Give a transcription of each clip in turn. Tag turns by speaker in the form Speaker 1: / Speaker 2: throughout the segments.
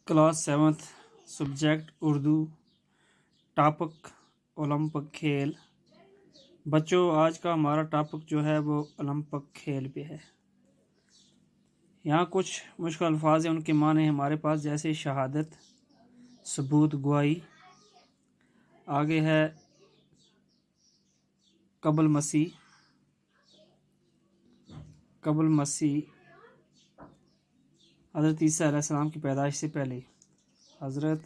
Speaker 1: Class seventh subject Urdu, topic Olympic کھیل۔ بچوں، آج کا ہمارا ٹاپک جو ہے وہ اولمپک کھیل پہ ہے۔ یہاں کچھ مشکل الفاظ ہیں، ان کے معنی ہمارے پاس، جیسے شہادت، ثبوت، گواہی۔ آگے ہے قبل مسیح، قبل مسیح حضرت عیسیٰ علیہ السلام کی پیدائش سے پہلے، حضرت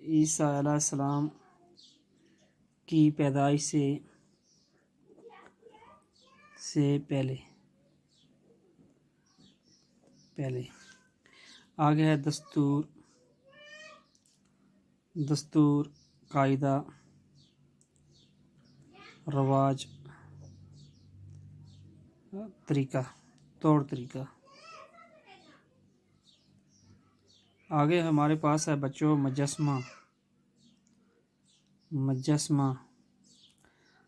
Speaker 1: عیسیٰ علیہ السلام کی پیدائش سے پہلے۔ آگے ہے دستور، قاعدہ، رواج، طور طریقہ۔ آگے ہمارے پاس ہے بچوں مجسمہ۔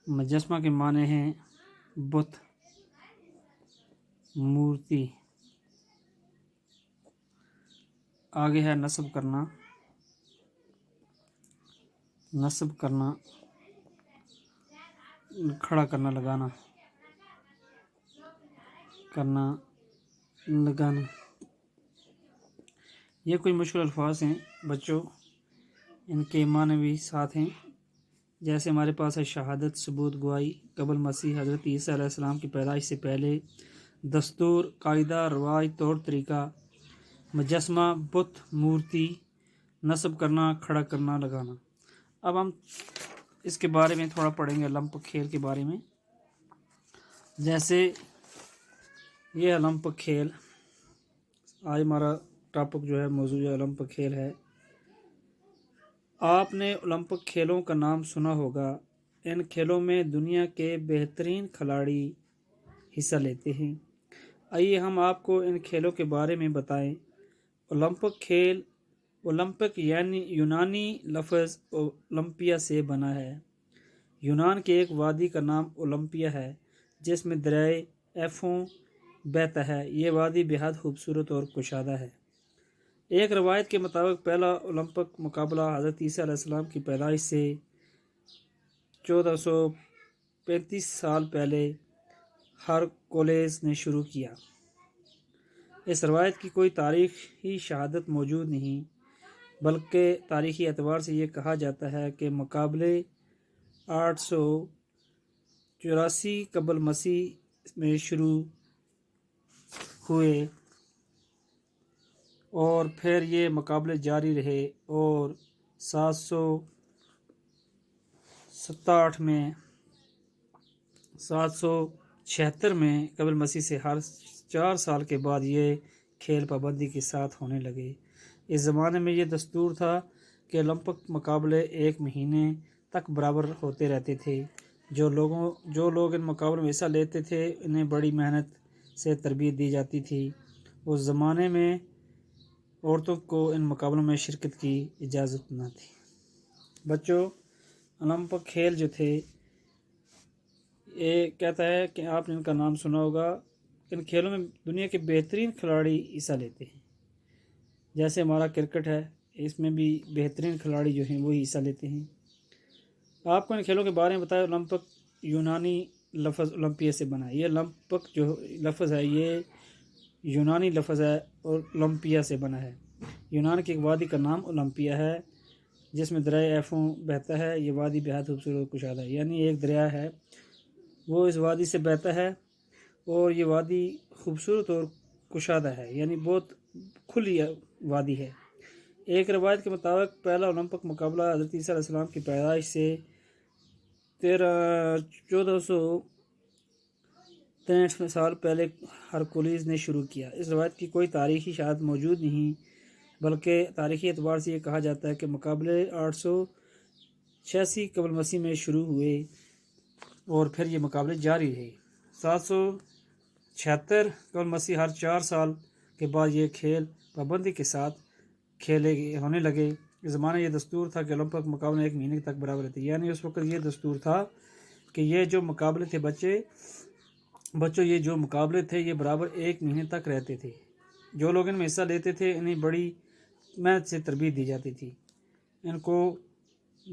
Speaker 1: مجسمہ کے معنی ہیں بت، مورتی۔ آگے ہے نصب کرنا، کھڑا کرنا، لگانا۔ یہ کوئی مشکل الفاظ ہیں بچوں، ان کے معنی بھی ساتھ ہیں، جیسے ہمارے پاس ہے شہادت، ثبوت، گواہی، قبل مسیح حضرت عیسیٰ علیہ السلام کی پیدائش سے پہلے، دستور، قاعدہ، رواج، طور طریقہ، مجسمہ، بت، مورتی، نصب کرنا، کھڑا کرنا، لگانا۔ اب ہم اس کے بارے میں تھوڑا پڑھیں گے، اولمپک کھیل کے بارے میں۔ جیسے یہ اولمپک کھیل، آج ہمارا ٹاپک جو ہے، موضوع جو اولمپک کھیل ہے۔ آپ نے اولمپک کھیلوں کا نام سنا ہوگا۔ ان کھیلوں میں دنیا کے بہترین کھلاڑی حصہ لیتے ہیں۔ آئیے ہم آپ کو ان کھیلوں کے بارے میں بتائیں۔ اولمپک کھیل، اولمپک یعنی یونانی لفظ اولمپیا سے بنا ہے۔ یونان کے ایک وادی کا نام اولمپیا ہے، جس میں دریائے ایفون بہتا ہے۔ یہ وادی بہت خوبصورت اور کشادہ ہے۔ ایک روایت کے مطابق پہلا اولمپک مقابلہ حضرت عیسیٰ علیہ السلام کی پیدائش سے 1435 سال پہلے ہرکولس نے شروع کیا۔ اس روایت کی کوئی تاریخی شہادت موجود نہیں، بلکہ تاریخی اعتبار سے یہ کہا جاتا ہے کہ مقابلے 884 قبل مسیح میں شروع ہوئے اور پھر یہ مقابلے جاری رہے اور 776 میں قبل مسیح سے ہر 4 سال کے بعد یہ کھیل پابندی کے ساتھ ہونے لگے۔ اس زمانے میں یہ دستور تھا کہ اولمپک مقابلے 1 مہینے تک برابر ہوتے رہتے تھے۔ جو لوگ ان مقابلوں میں حصہ لیتے تھے، انہیں بڑی محنت سے تربیت دی جاتی تھی۔ اس زمانے میں عورتوں کو ان مقابلوں میں شرکت کی اجازت نہ تھی۔ بچوں، اولمپک کھیل جو تھے، یہ کہتا ہے کہ آپ نے ان کا نام سنا ہوگا۔ ان کھیلوں میں دنیا کے بہترین کھلاڑی حصہ لیتے ہیں، جیسے ہمارا کرکٹ ہے، اس میں بھی بہترین کھلاڑی جو ہیں وہی حصہ لیتے ہیں۔ آپ کو ان کھیلوں کے بارے میں بتایا۔ اولمپک یونانی لفظ اولمپیا سے بنا ہے۔ یہ اولمپک جو لفظ ہے، یہ یونانی لفظ ہے اور اولمپیا سے بنا ہے۔ یونان کی ایک وادی کا نام اولمپیا ہے، جس میں دریائے ایفون بہتا ہے۔ یہ وادی بہت خوبصورت اور کشادہ ہے، یعنی ایک دریا ہے، وہ اس وادی سے بہتا ہے، اور یہ وادی خوبصورت اور کشادہ ہے، یعنی بہت کھلی وادی ہے۔ ایک روایت کے مطابق پہلا اولمپک مقابلہ حضرت عیسیٰ علیہ السلام کی پیدائش سے 1463 سال پہلے ہرکولس نے شروع کیا۔ اس روایت کی کوئی تاریخی شہادت موجود نہیں، بلکہ تاریخی اعتبار سے یہ کہا جاتا ہے کہ مقابلے 886 قبل مسیح میں شروع ہوئے اور پھر یہ مقابلے جاری رہے۔ 776 قبل مسیح ہر 4 سال کے بعد یہ کھیل پابندی کے ساتھ ہونے لگے۔ اس زمانے یہ دستور تھا کہ اولمپک مقابلے 1 مہینے تک برابر رہتے، یعنی اس وقت یہ دستور تھا کہ یہ جو مقابلے تھے بچوں یہ جو مقابلے تھے، یہ برابر 1 مہینے تک رہتے تھے۔ جو لوگ ان میں حصہ لیتے تھے، انہیں بڑی محنت سے تربیت دی جاتی تھی، ان کو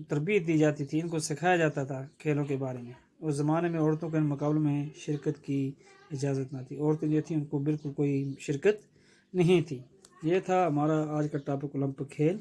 Speaker 1: تربیت دی جاتی تھی، ان کو سکھایا جاتا تھا کھیلوں کے بارے میں۔ اس زمانے میں عورتوں کو ان مقابلوں میں شرکت کی اجازت نہ تھی، عورتیں جو تھیں ان کو بالکل کوئی شرکت نہیں تھی۔ یہ تھا ہمارا آج کا ٹاپک اولمپک کھیل۔